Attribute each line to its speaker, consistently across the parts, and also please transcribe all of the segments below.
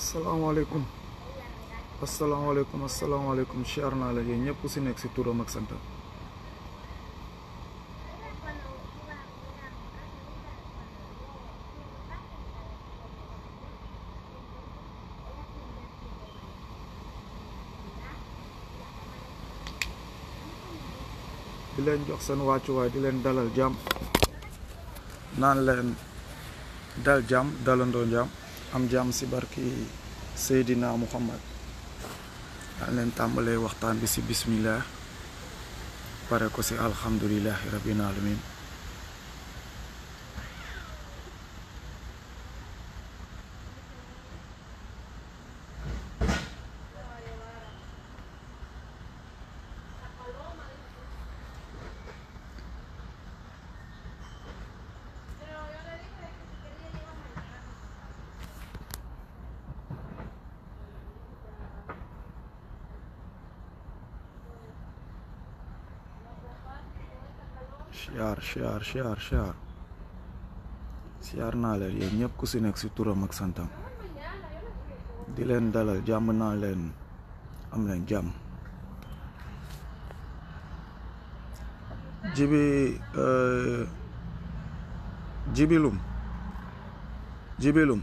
Speaker 1: asalaamaaleykum asalaamaaleykum cher naa la yéen ñëpp si nekk si turam ak santam. di leen jox seen wàccuwaay di leen dalal jàmm naan leen dal jàmm dalandoo jàmm am jàmm si barki Seydina Muhammad daan leen tàmbalee waxtaan bi si bismillah pare ko si alhamdulillahi rabbil alamin siyaar naa leen yéen ñëpp ku si nekk si turam ak santam di leen dalal jàmm naa leen am leen jàmm. Jibilum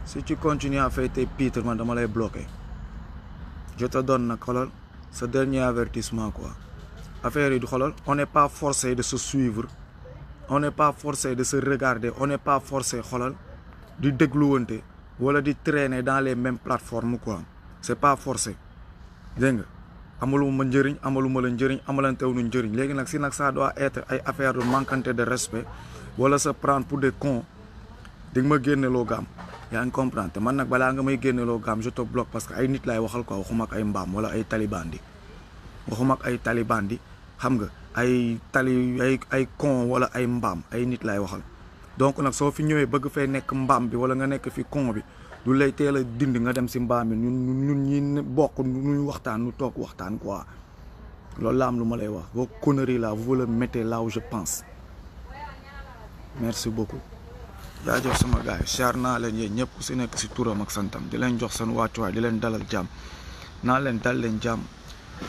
Speaker 1: si tu continues à faire tes pitres man dama lay bloquer. Je te donne nag xoolal ce dernier avertissement quoi. Affaire yi du xoolal on n'est pas forcé de se suivre on n'est pas forcé de se regarder on n'est pas forcé xoolal di dégluwante wala di traîner dans les mêmes plateformes quoi c'est pas forcé dégg nga amaluma njëriñ amaluma la njëriñ amalantewuñu njëriñ léegi nag si nag ça doit être ay affaire de manquante de respect wala se prendre pour des cons di nga ma génneloo gaam yaa ngi comprendre te man nag balaa nga may génneloo gaam je te bloque parce que ay nit laay waxal quoi waxuma ak ay mbaam wala ay taliban di waxuma ak ay taliban di xam nga ay con wala ay mbaam ay nit lay waxal donc nag soo fi ñëwee bëgg fay nekk mbaam bi wala nga nekk fi con bi du lay teel a dindi nga dem si mbaam bi ñun ñi bokk nuy waxtaan nu toog waxtaan quoi loolu la am lu ma lay wax vos conneries là vous le mettez là où je pense merci beaucoup jaajëf sama gars yi siyaar naa leen yéen ñëpp si nekk si turam ak santam di leen jox seen wàccuwaay di leen dalal jàmm naa leen dal leen jàmm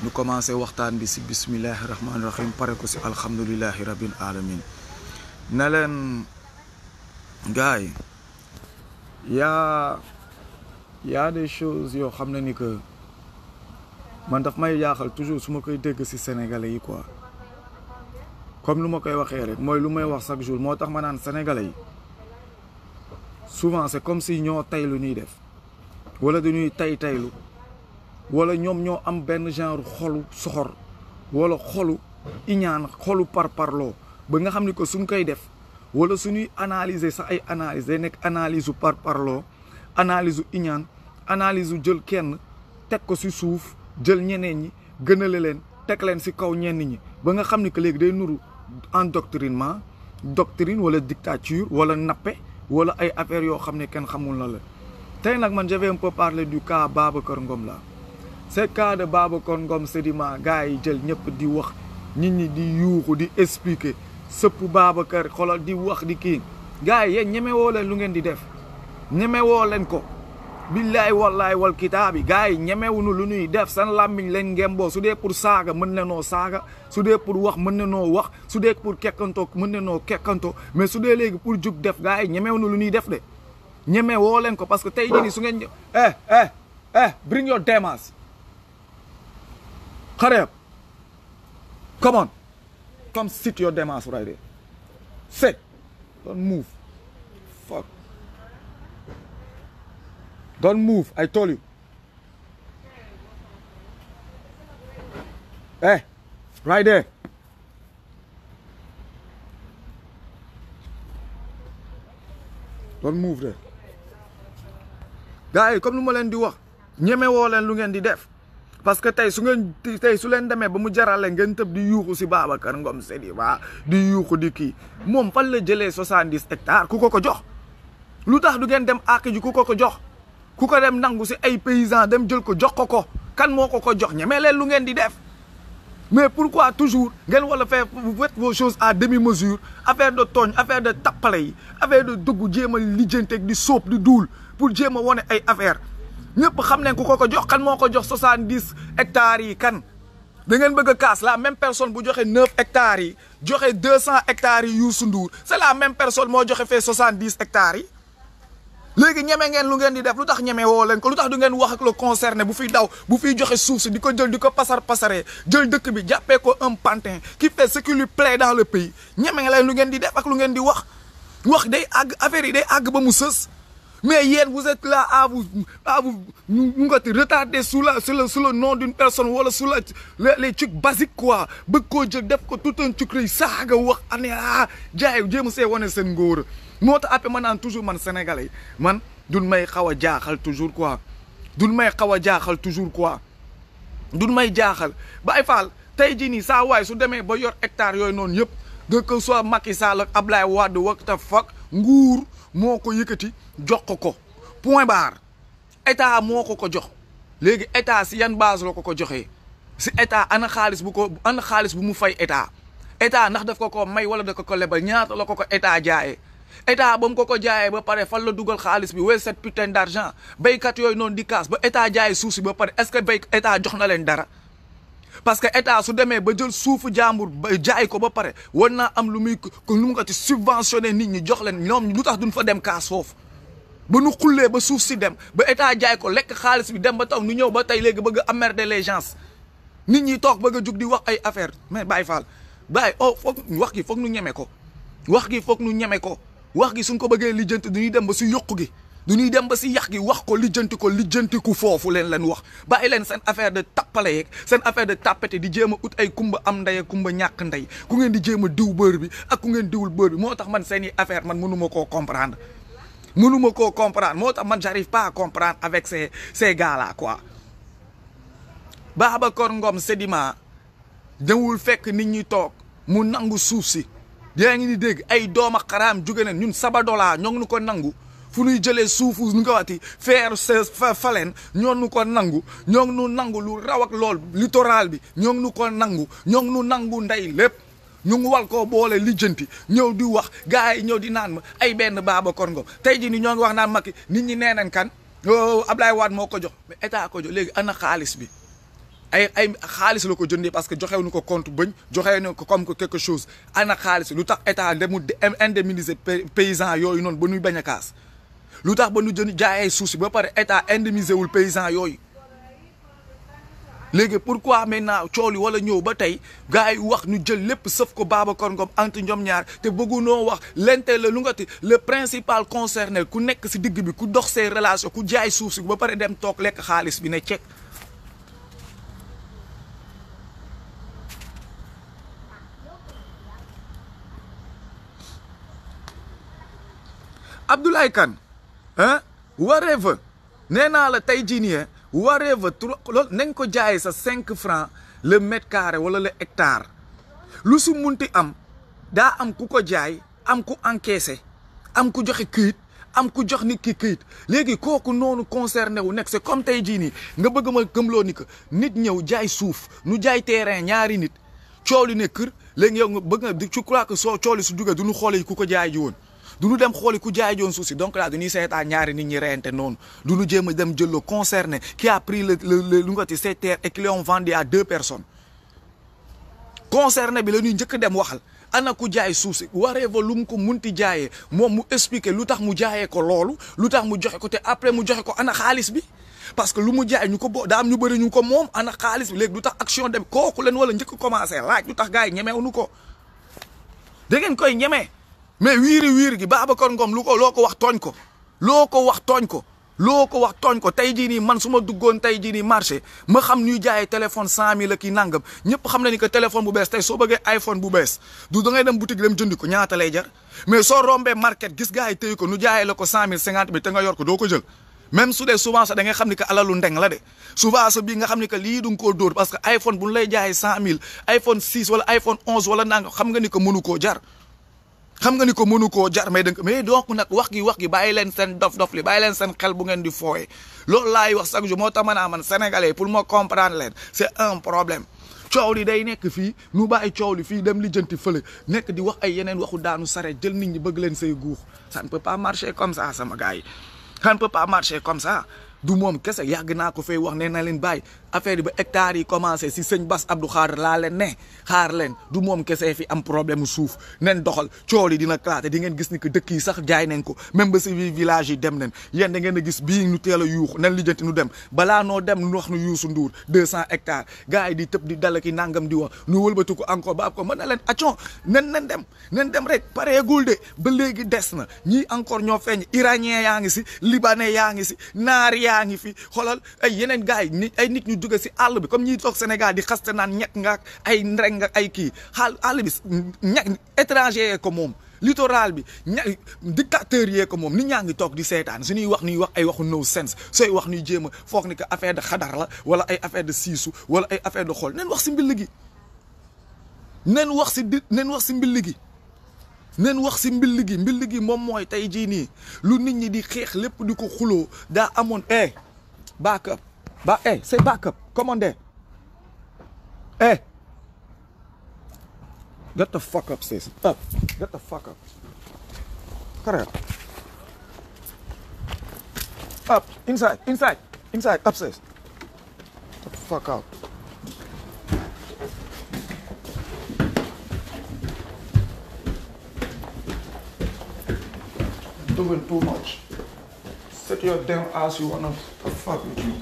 Speaker 1: ñu commencé waxtaan bi si bismillahi rahmaani rahim pare ko si alhamdulillahi rabbil alamin ne leen gars yi y'a des choses yoo xam ne ni que man daf may yaaxal toujours su ma koy dégg si sénégalais yi quoi comme lu ma koy waxee rek mooy lu may wax chaque jour moo tax ma naan sénégalais yi souvent c'est comme si ñoo tay lu ñuy def wala dañuy taylu wala ñoom ñoo am benn genre xolu soxor wala xolu iñaan xolu parparloo ba nga xam ni que suñ koy def wala suñuy analyser sax ay analyse day nekk analyse u parparloo analyse u iñaan analyse u jël kenn teg ko si suuf jël ñeneen ñi gënale leen teg leen si kaw ñenn ñi ba nga xam ni que léegi day nuru endoctrinement doctrine wala dictature wala nappe wala ay affaires yoo xam ne kenn xamul na la tey nag man je vais un peu parler du cas Babacar Ngom là. Ce cas de Babacar Ngom Sedima gars yi jël ñëpp di wax nit ñi di yuuxu di expliquer sëpp Babacar xoolal di wax di kii gars yi yéen ñeme woo leen lu ngeen di def ñeme woo leen ko billaay wallaay wal kitaabi gars yi ñemewuñu lu ñuy def seen làmmiñ leen ngemboo su dee pour saaga mën na noo saaga su dee pour wax mën na noo wax su dee pour kekkantoo mën na noo kekkantoo mais su dee léegi pour jug def gars yi ñemewuñu lu ñuy def de ñeme woo leen ko parce que tey jii nii su ngeen bring your demas. Hurry up. Come on. Come sit your damn ass right there. Sit. Don't move. Fuck. Don't move. I told you. Hey. Right there. Don't move there. Gars yi comme lu ma leen di wax ñeme woo leen lu ngeen di def. parce que tey su leen demee ba mu jarale ngeen tëb di yuuxu si Babacar Ngom Sedima di yuuxu di kii moom fan la jëlee 70 hectares ku ko jox lu tax du ngeen dem àq ji ku ko jox ku ko dem nangu si ay paysans dem jël ko jox ko kan moo ko jox ñemee leen lu ngeen di def mais pourquoi toujours ngeen wala faire vos choses à demi-mesure affaire de tooñ affaire de tappale yi affaire de dugg jéem a lijjanteeg di sóob di duul pour jéem a wane ay affaire ñëpp xam nañ ku ko jox kan moo ko jox 70 hectares yi kan da ngeen bëgg a kaas la même personne bu joxe 9 hectares yi joxe 200 hectares yi Youssou Ndour c'est la même personne moo joxe fee 70 hectares yi léegi ñeme ngeen lu ngeen di def lu tax ñeme woo leen ko lu tax du ngeen wax ak le concerné bu fiy daw bu fiy joxe suuf si di ko jël di ko pasaree jël dëkk bi jàppee ko un pantin qui fait ce qui lui plaît dans le pays ñeme nga leen lu ngeen di def ak lu ngeen di wax day àgg affaire yi day àgg ba mu sës mais yéen vous êtes là à vous retarder sous le nom d'une personne wala sous les trucs basiques quoi bëgg koo jël def ko tout un truc rëy saaga wax ane jaay jéem see wane seen ngóor moo tax après ma naan toujours man sénégalais man duñ may xaw a jaaxal toujours quoi duñ may xaw a jaaxal toujours quoi duñ may jaaxal Baye Fall tey jii nii saa waay su demee ba yor hectare yooyu noonu yëpp de que soit Macky Sall ak Ablaye Wade what the fuck nguur moo ko yëkkati jox ko point barre état moo ko jox léegi état si yan base la ko joxee si état ana xaalis bu mu fay état ndax daf ko may wala daf ko lebal ñaata la ko état jaayee état ba mu ko jaayee ba pare fan la dugal xaalis bi wala cette putain d'argent béykat yooyu noonu di kaas ba état jaayee suuf si ba pare est-ce que état jox na leen dara parce que état su demee ba jël suufu jàmbur jaay ko ba pare war naa am lu mu ko ci subventionné nit ñi jox leen ñoom lu tax duñ fa dem kaas foofu ba nu xullee ba suuf si dem ba état jaay ko lekk xaalis bi dem ba taw nu ñëw ba tey léegi bëgg a emmerder les gens nit ñi toog bëgg a jug di wax ay affaire mais Baye Fall foog wax gi foog nu ñeme ko wax gi suñ ko bëggee lijjanti du ñuy dem ba si yokku gi du ñuy dem ba si yàq gi wax ko lijjantiku foofu leen wax bàyyi leen seen affaire de tappale yeeg seen affaire de tappete di jéem a ut ay kumba am ndey ak kumba ñàkk ndey ku ngeen di jéem a diw bër bi ak ku ngeen diwul bër bi moo tax man seeni affaire man mënuma koo comprendre moo tax man j'arrive pas à comprendre avec ces gars là quoi Babacar Ngom Sedima dewul fekk nit ñi toog mu nangu suuf si yaa ngi di dégg ay dooma xaraam jóge nañ ñun Sabadola ñoo ngi nu ko nangu fu ñuy jëlee suufu nu ko waxati faire faleen ñoo nu ko nangu ñoo ngi nu nangu lu raw ak lool littoral bi ñoo ngi nu ko nangu ñoo ngi nu nangu ndey lépp ñu ngi wal koo boole lijjanti ñëw di wax gars yi ñëw di naan ma ay benn Babacar Ngom tey jii ni ñoo ngi wax naan Macky nit ñi nee nañ kan Ablaye Wade moo ko jox mais état ko jox léegi ana xaalis bi ay xaalis la ko jëndee parce que joxewu ñu ko compte bëñ joxewu ñu ko comme que quelque chose ana xaalis lu tax état demul indemniser paysans yooyu noonu ba ñuy bañ a kaas lu tax ba ñu jaayee suuf si ba pare état indemniser wul paysans yooyu léegi pourquoi maintenant cool yi wala ñëw ba tey gars yi wax ñu jël lépp sëf ko Babacar Ngom entre ñoom ñaar te bëggunoo wax lente la lu nga ti le principal concerné ku nekk si digg bi ku dox ses relations ku jaay suuf si ba pare dem toog lekk xaalis bi ne cek Abdoulaye Kane whatever nee naa la tey jii nii whatever loolu nañ ko jaayee sa 5 francs le mètre carré wala le hectare lu su munti am daa am ku ko jaay am ku encaissé am ku joxe këyit am ku jox nit ki këyit léegi kooku noonu concerné wu nekk c'est comme tey jii nii nga bëgg ma gëmloo ni que nit ñëw jaay suuf nu jaay terrain ñaari nit coow li ne kër léegi yow nga bëgg nga tu crois que soo coow li su jugee du ñu xoolee ku ko jaay ji woon. du ñu dem xooli ku jaay joon suuf si donc là du ñuy seetaan ñaari nit ñi reyante noonu du ñu jéem a dem jël le concerné qui a pris lu nga ti ces terres et qui l'ont vendu à 2 personnes concerné bi la ñuy njëkk dem waxal ana ku jaay suuf si waree fa lu mu ko munti jaayee moom mu expliquer lu tax mu jaayee ko loolu lu tax mu joxe ko te après mu joxe ko ana xaalis bi parce que lu mu jaay ñu ko daa am ñu bëri ñu ko moom ana xaalis bi léegi lu tax action dem kooku leen wala njëkk commencé laaj lu tax gars yi ñemewuñu ko da ngeen koy ñemee. mais wiiri gi Babacar Ngom loo ko wax tooñ ko loo ko wax tooñ ko tey jii nii man su ma duggoon tey jii nii marché ma xam ñuy jaayee téléphone 100 000 ak i nangam ñëpp xam na ni que téléphone bu bees tey soo bëggee iPhone bu bees du da ngay dem boutique dem jëndi ko ñaata lay jar mais soo rombee market gis gars yi téye ko nu jaayee la ko 100 000 50 000 te nga yor ko doo ko jël même su dee souvent sax da ngay xam ni que alalu ndeng la de souvent sa bii nga xam ni que lii du nga koo dóor parce que iPhone bu ñu lay jaayee 100 000 iPhone 6 wala iPhone 11 wala nangam xam nga ni que mënu koo jar. xam nga ni ko mënu koo jar mais donc nag wax gi bàyyi leen seen dof li bàyyi leen seen xel bu ngeen di fooye loolu laay wax chaque jour moo tax man sénégalais pour ma comprendre leen c'est un problème coow li day nekk fii nu bàyyi coow li fii dem lijjanti fële nekk di wax ay yeneen waxu daanu sare jël nit ñi bëgg leen say guux ça ne peut pas marcher comme ça sama gars yi ça ne peut pas marcher comme ça du moom kese yàgg naa ko fay wax nee na leen bàyyi affaire yi ba hectares yi commencé si sëñ Bass Abdou Khadre laa leen ne xaar leen du moom kese fi am problème suuf nen doxal cool yi dina claté di ngeen gis ni que dëkk yi sax jaay nañ ko même ba si village yi dem nañ yéen da ngeen a gis bii ñu teel a yuux nen lijjanti nu dem balaa noo dem nu wax nu Youssou Ndour 200 hectares gars yi di tëb di dala ki nangam di wax nu wëlbatu ko encore ba ab ko mën na leen acon nen dem rek pareegul de ba léegi des na ñii encore ñoo feeñ iranien yaa ngi si libanais yaa ngi si naar yaa ngi fi xoolal ay yeneen gars yi ay nit ñu jóge si àll bi comme ñiy toog Sénégal di xaste naan ñekk nga ay ndreng nga ay kii àll bi ñekk étranger yee ko moom littoral bi dictateur yee ko moom nit ñaa ngi toog di seetaan suñuy wax ñuy wax ay waxu no sense sooy wax ñuy jéem a foog ni que affaire de xadar la wala ay affaire de siisu wala ay affaire de xool nen wax si mbill gi nen wax si mbill gi nen wax si mbill gi moom mooy tey jii nii lu nit ñi di xeex lépp di ko xuloo daa amoon backup c'est backup commandé get the fuck up sis up get the fuck up correct up inside up sis get the fuck out doing too much. Sit your damn ass, you wanna fuck with you.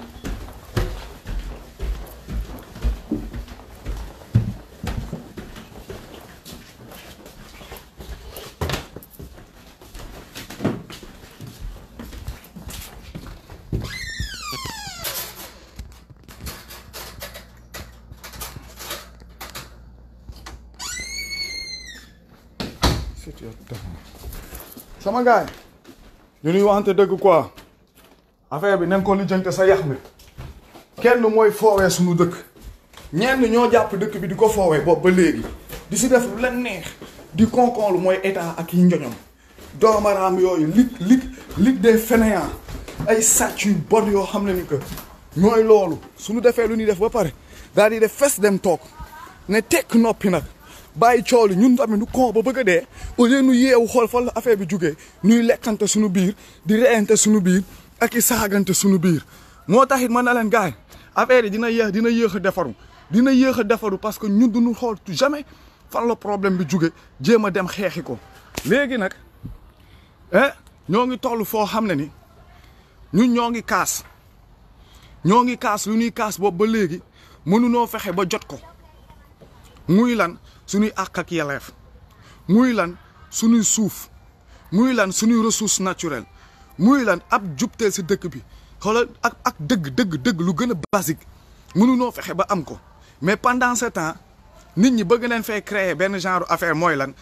Speaker 1: Sit your damn ass. Sama guy. ñu ñuy waxante dëgg quoi affaire bi nañ ko lijjante sa yax mi kenn mooy foowee suñu dëkk ñenn ñoo jàpp dëkk bi di ko foowee boobu ba léegi di si def lu leen neex di konkoonlu mooy état ak yi njoñom doomaraam yooyu lig des fainéants ay sàcc yu bon yoo xam ne ni que ñooy loolu suñu defee lu ñuy def ba pare daal di def fes dem toog ne tekk noppi nag bàyyi coow li ñun tamit nu kon ba bëgg a dee au lieu nu yeewu xool fan la affaire bi jugee ñuy lekkante suñu biir di reyante suñu biir ak i saagante suñu biir moo taxit mën na leen gaay affaire yi dina yéex a defaru parce que ñun duñu xool jamais fan la problème bi jugee jéem a dem xeexi ko léegi nag ñoo ngi toll foo xam ne ni ñun ñoo ngi kaas lu ñuy kaas boobu ba léegi mënunoo fexe ba jot ko muy lan suñuy àq ak yelleef muy lan suñuy suuf muy lan suñuy ressource naturelle muy lan ab jubteel si dëkk bi xoolal ak dëgg lu gën a basique mënunoo fexe ba am ko mais pendant ce temps nit ñi bëgg nañ fay créer benn genre affaire mooy lan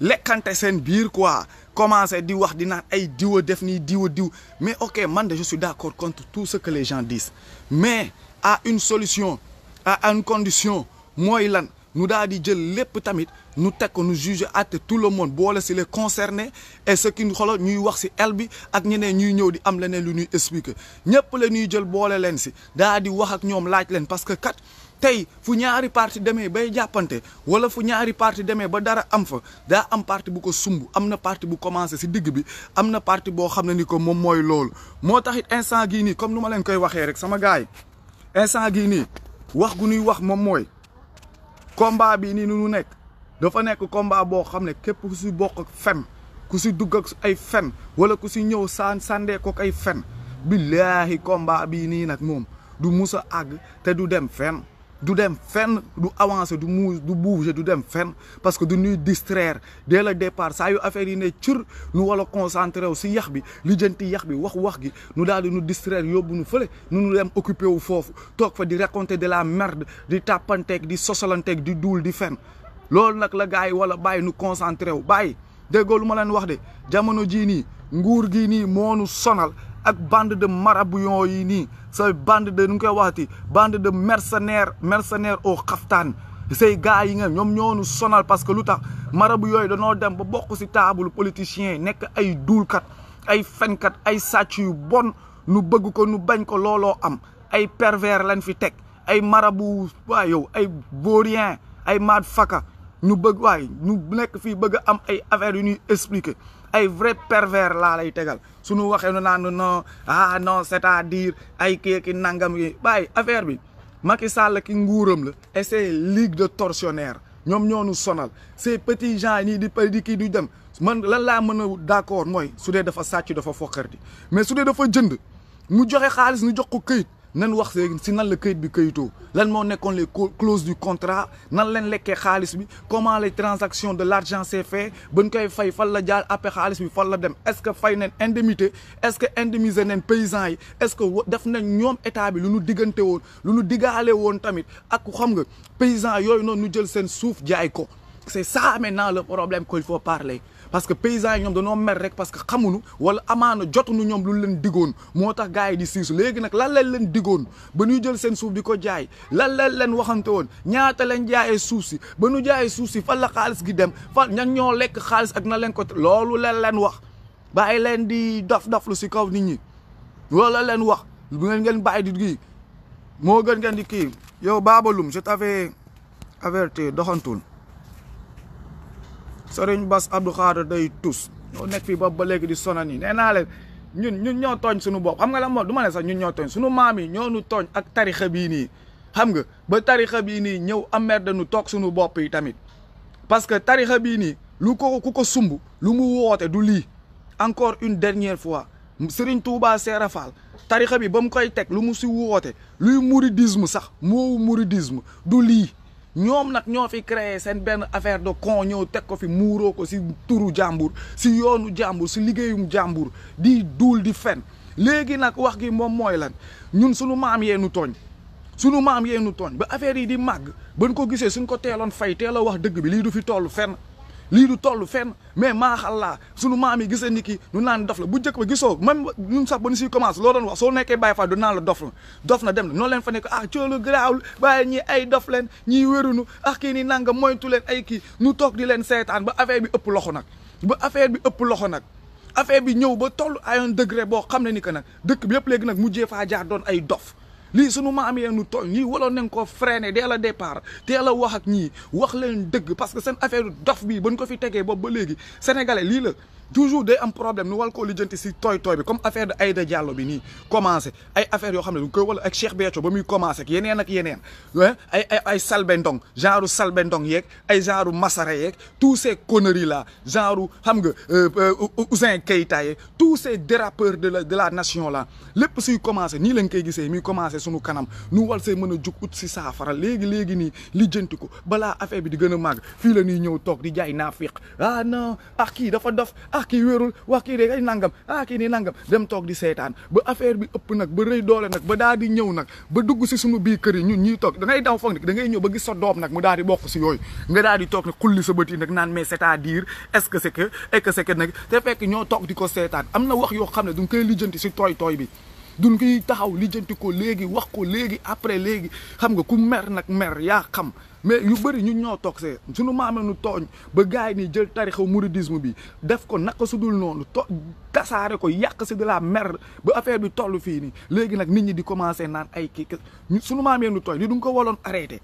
Speaker 1: lekkante seen biir quoi commencer di wax di naan ay diw a def nii diw mais ok man de je suis d'accord contre tout ce que les gens disent mais à une solution à une condition mooy lan nu daal di jël lépp tamit nu teg ko nu juger àtte tout le monde boole si les concernés et ce qui xoolal ñuy wax si el bi ak ñeneen ñuy ñëw di am leneen lu ñuy expliquer ñëpp la ñuy jël boole leen si daal di wax ak ñoom laaj leen parce que kat tey fu ñaari parti demee bay jàppante wala fu ñaari parti demee ba dara am fa daa am parti bu ko sumb am na parti bu commencé si digg bi am na parti boo xam ne ni ko moom mooy loolu moo taxit instant gii nii comme nu ma leen koy waxee rek sama gars yi instant gii nii wax gu ñuy wax moom mooy combat bi nii nu nekk dafa nekk combat boo xam ne képp ku si bokk ak fen ku si dugg ak ay fen wala ku si ñëw sàndee ko ay fen billaahi combat bii nii nag moom du musa àgg te du dem fenn du avancer du bouger du dem fenn parce que du ñuy distraire dès le départ saa yu affaire yi ne cër nu wala concentré wu si yax bi lijjanti yax bi wax gi nu daal di nu distraire yóbbu nu fële nu dem occupé wu foofu toog fa di raconter de la merde di tàppanteeg di sosalanteeg di duul di fen loolu nag la gars yi wala bàyyi nu concentré wu bàyyi déggoo lu ma leen wax de jamono jii nii nguur gii nii moo nu sonal ak bande de marabouillons yi nii sa bande de nu ngi koy waxati bande de mercenaires au xaftaan say gars yi nga ñoom ñoonu sonal parce que lu tax marabu yooyu dañoo dem ba bokk si table politiciens yi nekk ay duulkat ay fenkat ay sàcc yu bon nu bëgg ko nu bañ ko looloo am ay pervers lañ fi teg ay marabu waay yow ay vaurien ay mad faka ñu bëgg waay ñu nekk fii bëgg am ay affaires yu ñuy expliquer ay vrai pervers laa lay tegal suñu waxee nu naan non ah non c'est-à-dire ay kii ki nangam yi bàyyi affaire bi Macky Sall ki nguuram la et c'est ligue de tortionnaires ñoom ñoo nu sonal ces petits gens nii di kii du dem man lan laa mën a d'accord mooy su dee dafa sàcc dafa fokkarti mais su dee dafa jënd mu joxe xaalis nu jox ko këyit nan wax si nan la këyit bi këyitoo lan moo nekkoon les clauses du contrat nan leen lekkee xaalis bi comment les transactions de l'argent s'est fait bañ koy fay fan la jaar après xaalis bi fan la dem est-ce que fay nañ indemnité est-ce que indemniser nañ paysans yi est-ce que def nañ ñoom état bi lu nu diggante woon lu nu diggaale woon tamit ak xam nga paysans yooyu noonu nu jël seen suuf jaay ko c'est ça maintenant le problème qu'il faut parler parce que paysans yi ñoom dañoo mer rek parce que xamuñu wala amaana jotuñu ñoom lu leen diggoon moo tax gars yi di siisu léegi nag lan lañ leen diggoon ba ñuy jël seen suuf di ko jaay lan lañ leen waxante woon ñaata lañ jaayee suuf si ba ñu jaayee suuf si fan la xaalis gi dem fan ñan ñoo lekk xaalis ak na leen ko loolu leen leen wax bàyyi leen di dof-doflu si kaw nit ñi loolu la leen wax bu ngeen bàyyi di kii moo gën ngeen di kii yow Babalum je t'avais averti doxantul Serigne Bass Abdou Khadre day tus ñoo nekk fii ba léegi di sonal nii nee naa leen ñun ñoo tooñ suñu bopp xam nga la moo du ma ne sax ñun ñoo tooñ suñu maam yi ñoo nu tooñ ak tarixa bii nii xam nga ba tarixa bii nii ñëw amer nu toog suñu bopp yi tamit parce que tarixa bii nii ku ko sumb lu mu woote du lii encore une dernière fois Serigne Touba Serra Fall tarixa bi ba mu koy teg lu mu si woote luy mouridisme sax moo mouridisme du lii ñoom nag ñoo fi créé seen benn affaire de con ñëw teg ko fi muuroo ko si turu jàmbur si yoonu jàmbur si liggéeyum jàmbur di duul di fen léegi nag wax gi moom mooy lan ñun sunu maam yeenu tooñ sunu maam yeenu tooñ ba affaire yi di màgg ban ko gisee suñ ko teeloon fay teel a wax dëgg bi lii du fi toll fenn lii du toll fenn mais maaxallaa sunu maam yi gisee ni ki nu naan dof la bu njëkk ba gisoo même ñun sax ba ñu siy commencé loo doon wax soo nekkee Baye Fall du naan la dof na dem na noonu leen fa nekk coolu garaawul bàyyi ñi ay dof leen ñiy wérunu kii ni nanga moytu leen ay kii nu toog di leen seetaan ba affaire bi ëpp loxo nag affaire bi ñëw ba toll à un degré boo xam ne ni que nag dëkk bi yëpp léegi nag mujjee faa jaar doon ay dof lii sunu maam yee nu tooñ lii waloon nañ ko freiner dès le départ teel a wax ak ñii wax leen dëgg parce que seen affaire dof bii bañ ko fi tegee boobu ba léegi sénégalais lii la toujours day am problème nu wal koo lijjanti si tooy bi comme affaire de Aïda Diallo bi nii commencé ay affaire yoo xam ne du koy wala ak Cheikh Béthio ba muy commencé ak yeneen ay Selbé Ndom genre Selbé Ndom yeeg ay genre Massara yeeg tous ces conneries là genre xam nga Ouzin Keïta yeeg tous ces dérapeurs de la nation là lépp suy commencé nii lañ koy gisee muy commencé sunu kanam nu wal see mën a jug ut si saafara léegi nii lijjanti ko balaa affaire bi di gën a màgg fii la ñuy ñëw toog di jaay naafiq non kii dafa dof kii wérul wax kii de ay nangam kii ni nangam dem toog di seetaan ba affaire bi ëpp nag ba rëy doole nag ba daal di ñëw nag ba dugg si sunu biir kër yi ñun ñuy toog da ngay daw foog nag da ngay ñëw ba gis sa doom nag mu daal di bokk si yooyu nga daal di toog nag xulli sa bët yi nag naan mais c'est-à-dire est-ce que c'est que nag te fekk ñoo toog di ko seetaan am na wax yoo xam ne duñ koy lijjanti si tooy bi duñ koy taxaw lijjanti ko léegi wax ko léegi après léegi xam nga ku mer nag mer yaa xam mais yu bëri ñun ñoo toog see suñu maam nu tooñ ba gars yi nii jël tarixaw mouridisme bi def ko naka su dul noonu tasaare ko yàq si de la mer ba affaire bi toll fii nii léegi nag nit ñi di commencé naan ay kii suñu maam nu tooñ li du nga ko waloon arrêté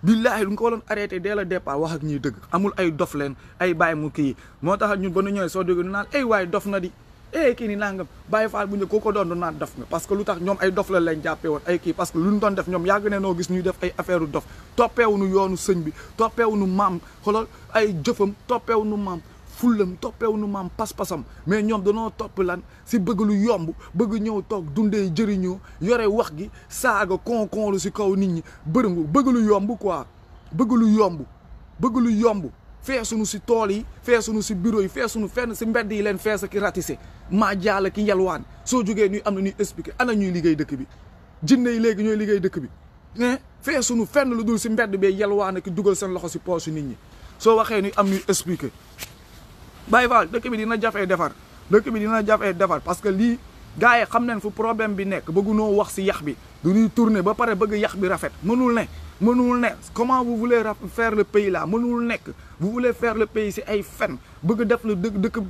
Speaker 1: billaahi du nga ko waloon arrêté dès le départ wax ak ñiy dëgg amul ay dof leen ay bàyyi mu kii moo tax ñun ba nu ñëwee soo dégg nu naan ay waay dof na di kii ni nangam Baye Fall bu njëkk ko doon naan dof nga parce que lu tax ñoom ay dof la leen jàppee woon ay kii parce que lu ñu doon def ñoom yàgg ne noo gis ñuy def ay affaire dof toppeewuñu yoonu sëñ bi toppeewuñu maam xoolal ay jëfam toppeewuñu maam fullam toppeewuñu maam pas-pasam mais ñoom danoo topp lan si bëgg lu yomb bëgg ñëw toog dundee jëriñoo yore wax gi saaga kon lu si kaw nit ñi bërëngu bëgg lu yomb quoi bëgg lu yomb feesunu si tool yi feesunu si bureau yi feesunu fenn si mbedd yi leen fees ki ratissé maa jaala ki yalwaan soo jógee ñuy am na ñuy expliqué ana ñuy liggéey dëkk bi jinne yi léegi ñooy liggéey dëkk bi mais feesunu fenn lu dul si mbedd bee yalwaan ki dugal seen loxo si poche nit ñi soo waxee ñuy am ñuy expliqué Baye Fall dëkk bi dina jafee defar parce que lii gars yi xam nañ fu problème bi nekk bëggunoo wax si yax bi du ñuy tourner ba pare bëgg yax bi rafet mënul ne comment vous voulez faire le pays là mënul nekk vous voulez faire le pays si ay fen bëgg def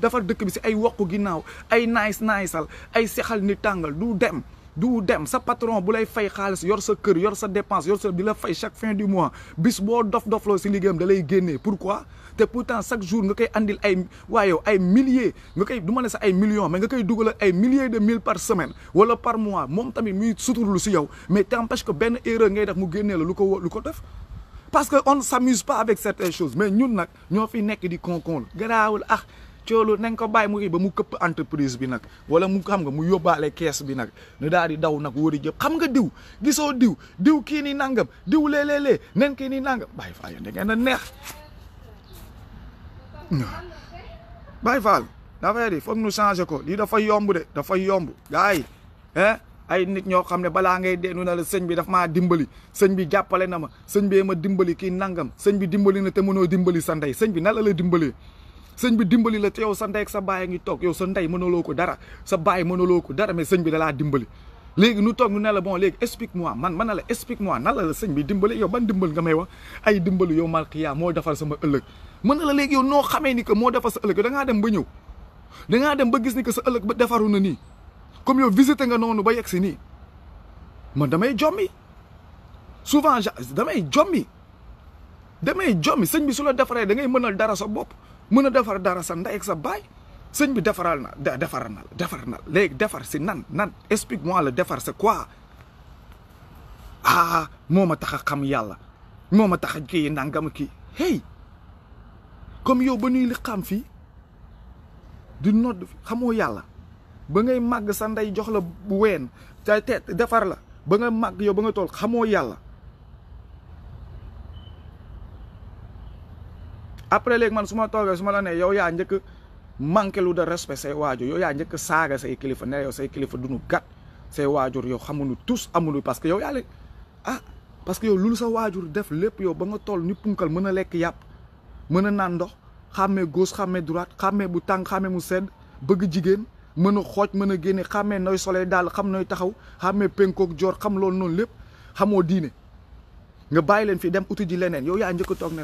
Speaker 1: defar dëkk bi si ay wokku ginnaaw ay naysal ay sexal ni tàngal du dem du dem sa patron bu lay fay xaalis yor sa kër yor sa dépense yor sa di la fay chaque fin du mois bis boo dof-dofloo si liggéeyam da lay génnee pourquoi te pourtant chaque jour nga koy andil ay waaye yow ay milliers nga koy du ma ne sa ay millions mais nga koy dugalal ay milliers de mille par semaine wala par mois moom tamit muy suturlu si yow mais t'empêche que benn erreur ngay def mu génnee la lu ko def parce que on ne s'amuse pas avec certaines choses mais ñun nag ñoo fi nekk di konkon garaawul coolu nañ ko bàyyi mu ba mu këpp entreprise bi nag wala mu xam nga mu yóbbaale kees bi nag ne daal di daw nag wóori jëpp xam nga diw gisoo diw kii ni nangam diw léeg-léeg nen kii ni nangam bàyyi faal yéen da ngeen a neex bàyyi faal dafay di foog nu changé ko lii dafa yomb de dafa yomb gars yi ay nit ñoo xam ne balaa ngay deenu na la sëñ bi daf maa dimbali sëñ bi jàppale na ma sëñ bi ma dimbali kii nangam sëñ bi dimbali na te mënoo dimbali sa ndey sëñ bi nan la dimbalee sëñ bi dimbali la te yow sa ndey ak sa baay a ngi toog yow sa ndey mënuloo ko dara sa baay mënuloo ko dara mais sëñ bi dalaa dimbali léegi nu toog nu ne la bon léegi explique moi man na la explique moi nan la sëñ bi dimbali yow ban dimbal nga may wax ay dimbali yow malkiya moo defar sama ëllëg mën na la léegi yow noo xamee ni que moo defar sa ëllëg da ngaa dem ba ñëw da ngaa dem ba gis ni que sa ëllëg ba defaru na nii comme yow visité nga noonu ba yegg si nii man damay jommi souvent damay jommi sëñ bi su la defaree da ngay mënal dara sa bopp mën a defar dara sa ndey ak sa baay sëñ bi defar na léegi defar si nan explique moi le defar c'est quoi moo ma tax a xam yàlla moo ma tax a kii nangam kii hey comme yow ba nuy li xam fii di nodd xamoo yàlla ba ngay màgg sa ndey jox la ween te defar la ba nga màgg yow ba nga tool xamoo yàlla après léegi man su ma toogee su ma la ne yow yaa njëkk manqué lu de respect say waajur yow yaa njëkk saaga say kilifa ne yow say kilifa duñu gat say waajur yow xamuñu tous amuñu parce que yow yaa leen parce que yow loolu sa waajur def lépp yow ba nga toll ni punkal mën a lekk yàpp mën a naan ndox xàmmee gauche xàmmee droite xàmmee bu tàng xàmmee mu sedd bëgg jigéen mën a xooj mën a génne xàmmee nooy solee daal xam nooy taxaw xàmmee penkook joor xam loolu noonu lépp xamoo diine nga bàyyi leen fii dem uti ji leneen yow yaa njëkk toog ne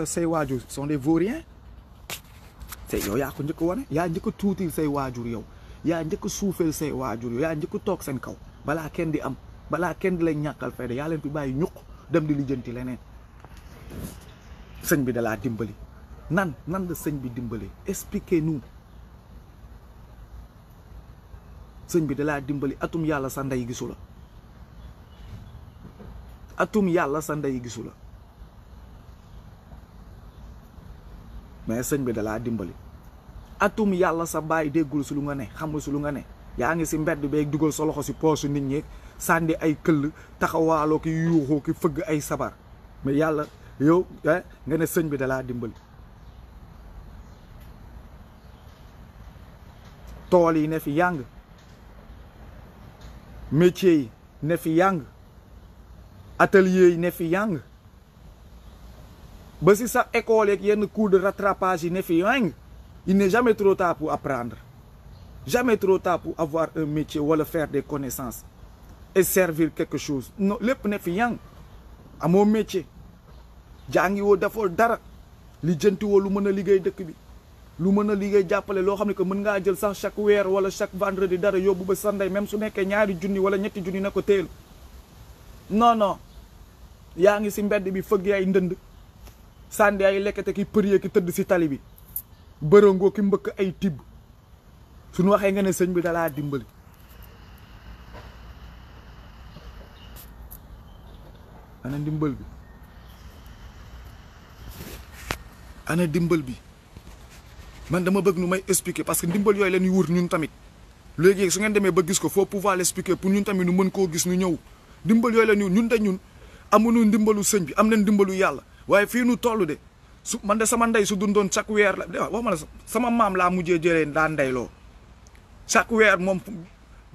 Speaker 1: say waajur sont des vauriens yow yaa ko njëkk wane yaa njëkk tuutil say waajur yow yaa njëkk suufeel say waajur yow yaa njëkk toog seen kaw balaa kenn di am balaa kenn di lay ñàkkal fayda yaa leen fi bàyyi ñuq dem di lijjanti leneen sëñ bi dalaa dimbali nan la sëñ bi dimbali expliquez-nous sëñ bi dalaa dimbali atum yàlla sa ndey gisu la atum yàlla sa ndey gisu la mais sëñ bi dalaa dimbali atum yàlla sa baay déggul si lu nga ne xamul si lu nga ne yaa ngi si mbedd beeg dugal sa loxo si poosu nit ñi sànni ay këll taxawaaloo ki yuuxoo ki fëgg ay sabar mais yàlla yow nga ne sëñ bi dalaa dimbali tool yi ne fi yàng métier yi ne fi yàng atelier yi ne fi yàng ba si sa école yeeg yenn cours de rattrapage yi ne fi yàng il n'est jamais trop tard pour apprendre jamais trop tard pour avoir un métier wala faire des connaissances et servir quelque chose non lépp ne fi yàng amoo métier jàngi woo defoo dara li jënti woo lu mën a liggéey dëkk bi lu mën a liggéey jàppale loo xam ne que mën ngaa jël sax chaque weer wala chaque vendredi dara yóbbu ba Sunday même su nekkee ñaari junni wala ñetti junni na ko téel non yaa ngi si mbedd bi fëgg ay ndënd sànni ay lekkete ki përie ki tëdd si tali bi bërëngoo ki mbëkk ay tibb suñu waxee nga ne sëñ bi dalaa dimbali ana dimbal bi ana dimbal bi man dama bëgg nu may expliquer parce que ndimbal yooyu la ñuy wër ñun tamit léegi su ngeen demee ba gis ko faut pouvoir l'expliquer pour ñun tamit nu mën koo gis nu ñëw ndimbal yooyu la ñun de ñun amuñu ndimbalu sëñ bi am nañ ndimbalu yàlla waaye fii nu toll de su man de sama ndey su dundoon chaque weer la wax ma la sama maam laa mujjee jëlee daa ndeyloo chaque weer moom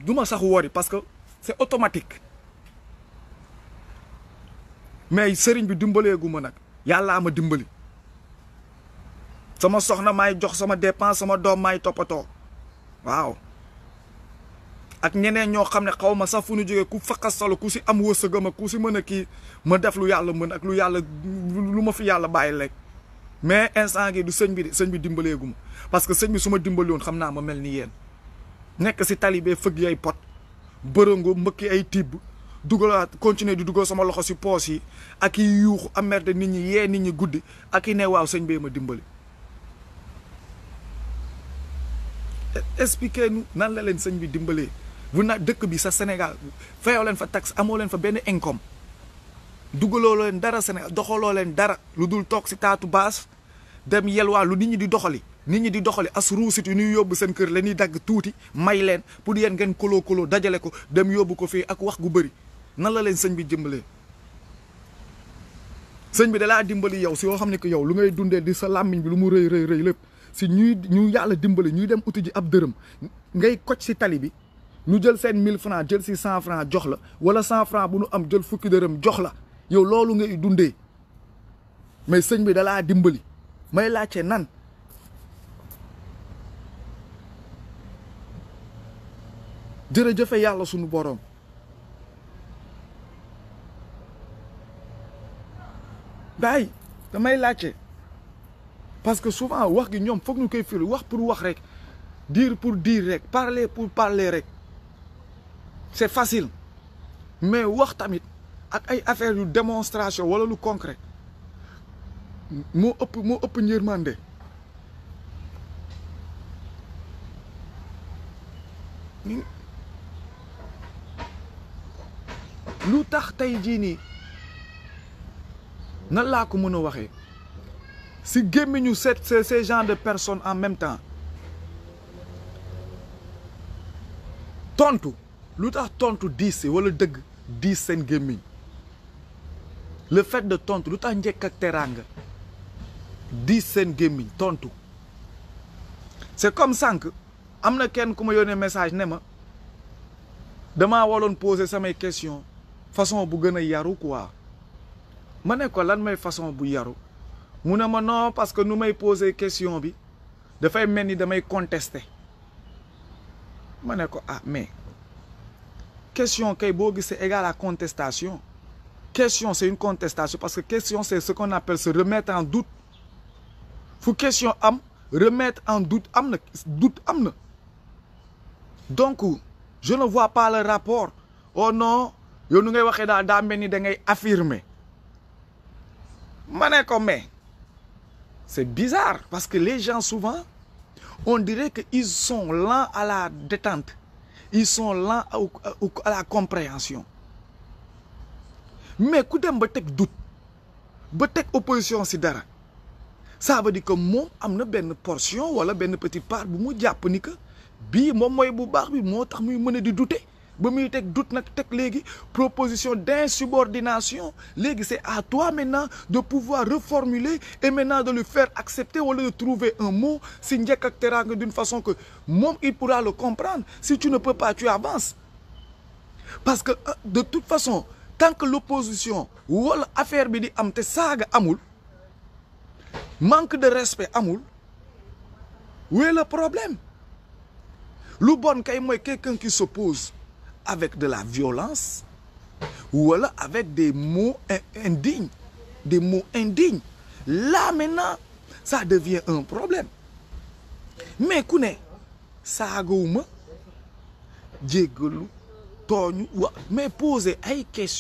Speaker 1: du ma sax wori parce que c'est automatique mais sëriñ bi dimbaleegu ma nag yàllaa ma dimbali sama soxna maay jox sama dépense sama doom maay toppatoo waaw ak ñeneen ñoo xam ne xaw ma sax fu ñu jógee ku faqas solo ku si am wërsëgam ak ku si mën a kii ma def lu yàlla mën ak lu yàlla lu ma fi yàlla bàyyi lekk mais instant gi du sëñ bi dimbaleegu ma parce que sëñ bi su ma dimbali woon xam naa ma mel ni yéen nekk si talibé fëgg yay pot bërëngo mbëkki ay tibb dugalaat continuer di dugal sama loxo si poos yi ak i yuuxu amerde nit ñi yee nit ñi guddi ak i ne waaw sëñ bee ma dimbali. expliquez-nous nan la leen sëñ bi dimbalee bu na dëkk bi sa Sénégal fayoo leen fa taxe amoo leen fa benn income dugaloo leen dara Sénégal doxaloo leen dara lu dul toog si taatu baas dem yelwaa lu nit ñi di doxali as ruusit yu ñuy yóbbu seen kër la ñuy dagg tuuti may leen pour yéen ngeen koloo dajale ko dem yóbbu ko fii ak wax gu bëri nan la leen sëñ bi dimbalee. sëñ bi dalaa dimbali yow si yoo xam ne que yow lu ngay dundee di sa làmmiñ bi lu mu rëy lépp si ñu yàlla dimbali ñuy dem uti ji ab dërëm ngay koc si tali bi ñu jël seen 1000 francs jël si 100 francs jox la wala 100 francs bu nu am jël fukki dërëm jox la yow loolu ngay dundee mais sëñ bi dalaa dimbali may laajte nan. jërëjëfe yàlla sunu boroom daay damay laajte parce que souvent wax gi ñoom foog ñu koy firi wax pour wax rek dire pour dire rek parler pour parler rek c'est facile mais wax tamit ak ay affaire yu démonstration wala lu concret moo ëpp njërmande. lu tax tey jii nii nan laa ko mën a waxee si gémmiñu ces genre de personnes en même temps tontu lu tax tontu diis wala dëgg diis seen gémmiñ le fait de tontu lu tax njëkk ak teraanga diis seen gémmiñ tontu c'est comme sànq am na kenn ku ma yónnee message ne ma damaa waroon poser samay question façon bu gën a yaru quoi ma ne ko lan may façon bu yaru mu ne ma non parce que nu may poser question bi dafay mel ni damay contester ma ne ko ah mais question kay boo gis c'est égal à contestation question c'est une contestation parce que question c'est ce qu'on appelle se remettre en doute fu question am remettre en doute am na donc je ne vois pas le rapport. Oh non yow nu ngay waxee daal daa mel ni da ngay affirmer ma ne ko mais c'est bizarre parce que les gens souvent on dirait que ils sont lents à la détente ils sont lents à la compréhension mais ku dem ba teg doute ba teg opposition si dara ça veut dire que moom am na benn portion wala benn petite part bu mu jàpp ni que bii moom mooy bu baax bi moo tax muy mën a di douter ba muy teg doute nag teg léegi proposition d'insubordination léegi c'est à toi maintenant de pouvoir reformuler et maintenant de le faire accepter wala de trouver un mot si njëkk ak teraanga d'une façon que moom il pourra le comprendre. Si tu ne peux pas, tu avances parce que de toute façon tant que l'opposition wala affaire bi di am te saaga amul manque de respect amul où est le problème? Lu bon kay mooy quelqu'un qui s'oppose avec de la violence ou alors avec des mots indignes. Des mots indignes. Là maintenant, ça devient un problème. Mais ku ne saagawuma jéggalu tooñu mais poser ay questions.